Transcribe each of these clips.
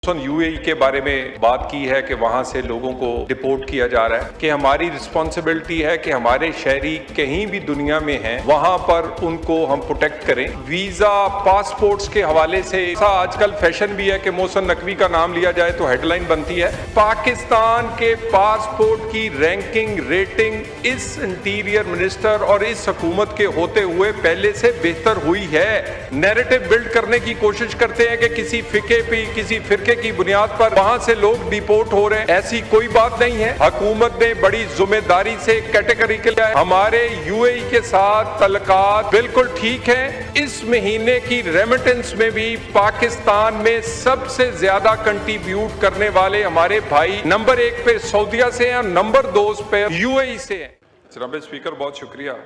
UAE के बारे में बात की है कि वहां से लोगों को डिपोर्ट किया जा रहा है कि हमारी रिस्पॉन्सिबिलिटी है कि हमारे शहरी कहीं भी दुनिया में हैं वहां पर उनको हम प्रोटेक्ट करें। वीजा पासपोर्ट्स के हवाले से आजकल फैशन भी है कि मोहसिन नकवी का नाम लिया जाए तो हेडलाइन बनती है। पाकिस्तान के पासपोर्ट की रैंकिंग रेटिंग इस इंटीरियर मिनिस्टर और इस हुकूमत के होते हुए पहले से बेहतर हुई है। नैरेटिव बिल्ड करने की कोशिश करते हैं कि किसी फिके पे किसी फिरके की बुनियाद पर वहां से लोग डिपोर्ट हो रहे हैं, ऐसी कोई बात नहीं है। हुकूमत ने बड़ी जिम्मेदारी से कैटेगरिकल हमारे यूएई के साथ तल्लुकात बिल्कुल ठीक है। इस महीने की रेमिटेंस में भी पाकिस्तान में सबसे ज्यादा कंट्रीब्यूट करने वाले हमारे भाई नंबर 1 पे सऊदीया से हैं और नंबर 2 पे यूएई से हैं। जनाब स्पीकर बहुत शुक्रिया।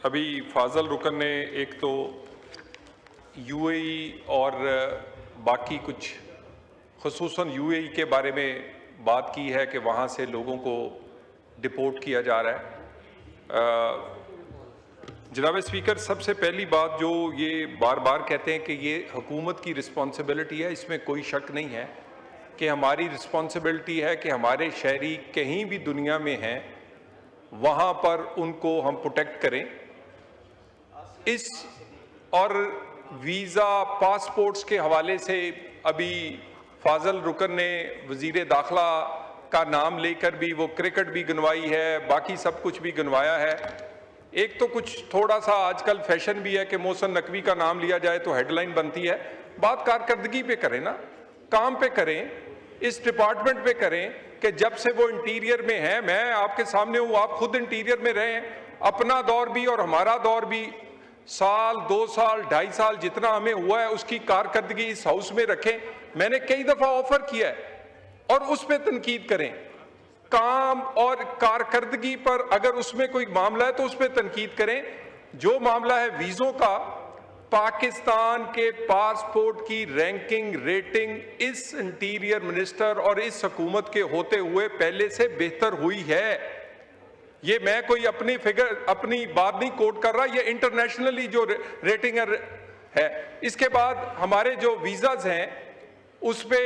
अभी फाजल रुकन ने एक तो यूएई और बाकी कुछ खुसूसन यूएई के बारे में बात की है कि वहाँ से लोगों को डिपोर्ट किया जा रहा है। जनाब स्पीकर, सबसे पहली बात जो ये बार बार कहते हैं कि ये हुकूमत की रिस्पॉन्सिबिलिटी है, इसमें कोई शक नहीं है कि हमारी रिस्पॉन्सिबिलिटी है कि हमारे शहरी कहीं भी दुनिया में हैं वहाँ पर उनको हम प्रोटेक्ट करें। इस और वीज़ा पासपोर्ट्स के हवाले से अभी फाजल रुकन ने वजीर दाखिला का नाम लेकर भी वो क्रिकेट भी गिनवाई है, बाकी सब कुछ भी गिनवाया है। एक तो कुछ थोड़ा सा आजकल फैशन भी है कि मोहसिन नकवी का नाम लिया जाए तो हेडलाइन बनती है। बात कारकर्दगी पे करें ना, काम पे करें, इस डिपार्टमेंट पे करें कि जब से वो इंटीरियर में है, मैं आपके सामने हूँ, आप खुद इंटीरियर में रहे हैं, अपना दौर भी और हमारा दौर भी साल 2 साल 2.5 साल जितना हमें हुआ है उसकी कारकर्दगी इस हाउस में रखें। मैंने कई दफा ऑफर किया है और उस पर तनकीद करें। काम और कारकर्दगी पर अगर उसमें कोई मामला है तो उस पर तनकीद करें। जो मामला है वीजों का, पाकिस्तान के पासपोर्ट की रैंकिंग रेटिंग इस इंटीरियर मिनिस्टर और इस हुकूमत के होते हुए पहले से बेहतर हुई है। ये मैं कोई अपनी बात नहीं कोट कर रहा, ये इंटरनेशनली जो रेटिंग है। इसके बाद हमारे जो वीज़ाज हैं उस पे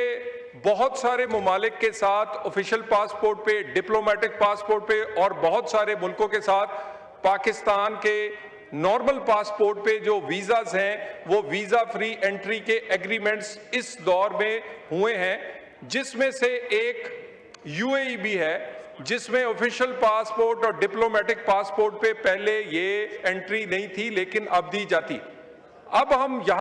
बहुत सारे ममालिक के साथ ऑफिशियल पासपोर्ट पे, डिप्लोमेटिक पासपोर्ट पे और बहुत सारे मुल्कों के साथ पाकिस्तान के नॉर्मल पासपोर्ट पे जो वीज़ाज हैं वो वीज़ा फ्री एंट्री के एग्रीमेंट्स इस दौर में हुए हैं, जिसमें से एक यूएई भी है जिसमें ऑफिशियल पासपोर्ट और डिप्लोमेटिक पासपोर्ट पे पहले ये एंट्री नहीं थी लेकिन अब दी जाती। अब हम यहाँ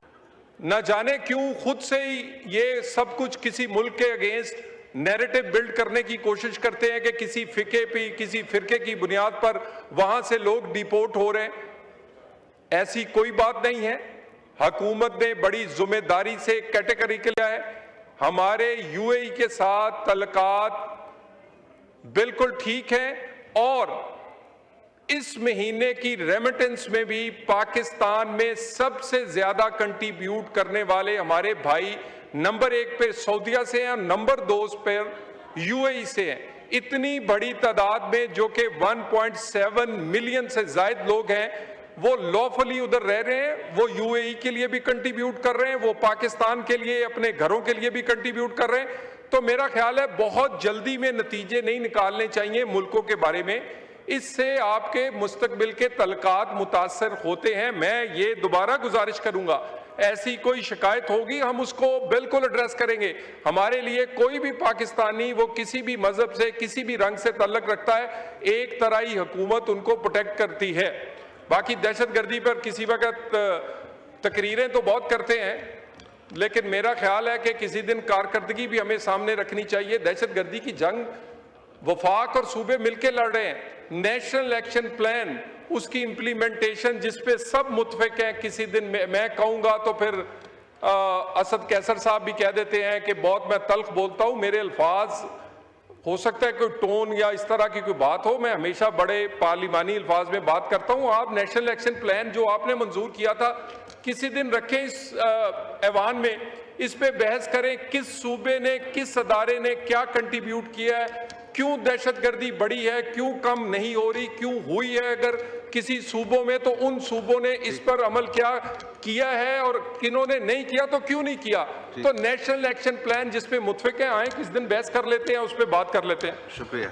न जाने क्यों खुद से ही ये सब कुछ किसी मुल्क के अगेंस्ट नैरेटिव बिल्ड करने की कोशिश करते हैं कि किसी फिके पे किसी फिरके की बुनियाद पर वहां से लोग डिपोर्ट हो रहे हैं। ऐसी कोई बात नहीं है। हुकूमत ने बड़ी जिम्मेदारी से कैटेगरिकल है। हमारे यूएई के साथ तल्लुकात बिल्कुल ठीक है और इस महीने की रेमिटेंस में भी पाकिस्तान में सबसे ज्यादा कंट्रीब्यूट करने वाले हमारे भाई नंबर 1 पे सऊदीया से हैं और नंबर 2 पे यूएई से हैं। इतनी बड़ी तादाद में जो कि 1.7 मिलियन से ज्यादा लोग हैं वो लॉफुली उधर रह रहे हैं, वो यूएई के लिए भी कंट्रीब्यूट कर रहे हैं, वो पाकिस्तान के लिए अपने घरों के लिए भी कंट्रीब्यूट कर रहे हैं। तो मेरा ख्याल है बहुत जल्दी में नतीजे नहीं निकालने चाहिए मुल्कों के बारे में, इससे आपके मुस्तकबिल के तल्लुकात मुतासर होते हैं। मैं ये दोबारा गुजारिश करूंगा, ऐसी कोई शिकायत होगी हम उसको बिल्कुल एड्रेस करेंगे। हमारे लिए कोई भी पाकिस्तानी वो किसी भी मजहब से किसी भी रंग से तल्लुक रखता है, एक तरह ही हुकूमत उनको प्रोटेक्ट करती है। बाकी दहशतगर्दी पर किसी वक्त तकरीरें तो बहुत करते हैं, लेकिन मेरा ख्याल है कि किसी दिन कारकर्दगी भी हमें सामने रखनी चाहिए। दहशतगर्दी की जंग वफाक और सूबे मिलकर लड़ रहे हैं। नेशनल एक्शन प्लान, उसकी इम्प्लीमेंटेशन जिस पे सब मुतफिक हैं, किसी दिन मैं कहूँगा तो फिर असद कैसर साहब भी कह देते हैं कि बहुत मैं तल्ख बोलता हूँ, मेरे अल्फाज हो सकता है कोई टोन या इस तरह की कोई बात हो, मैं हमेशा बड़े पार्लिमानी अल्फाज में बात करता हूँ। आप नेशनल एक्शन प्लान जो आपने मंजूर किया था किसी दिन रखें इस ऐवान में, इस पे बहस करें किस सूबे ने किस अदारे ने क्या कंट्रीब्यूट किया है, क्यों दहशतगर्दी बढ़ी है, क्यों कम नहीं हो रही, क्यों हुई है, अगर किसी सूबों में, तो उन सूबों ने इस पर अमल क्या किया है और किन्होंने नहीं किया तो क्यों नहीं किया। तो नेशनल एक्शन प्लान जिसपे मुतफिक आए किस दिन बहस कर लेते हैं, उस पर बात कर लेते हैं। शुक्रिया।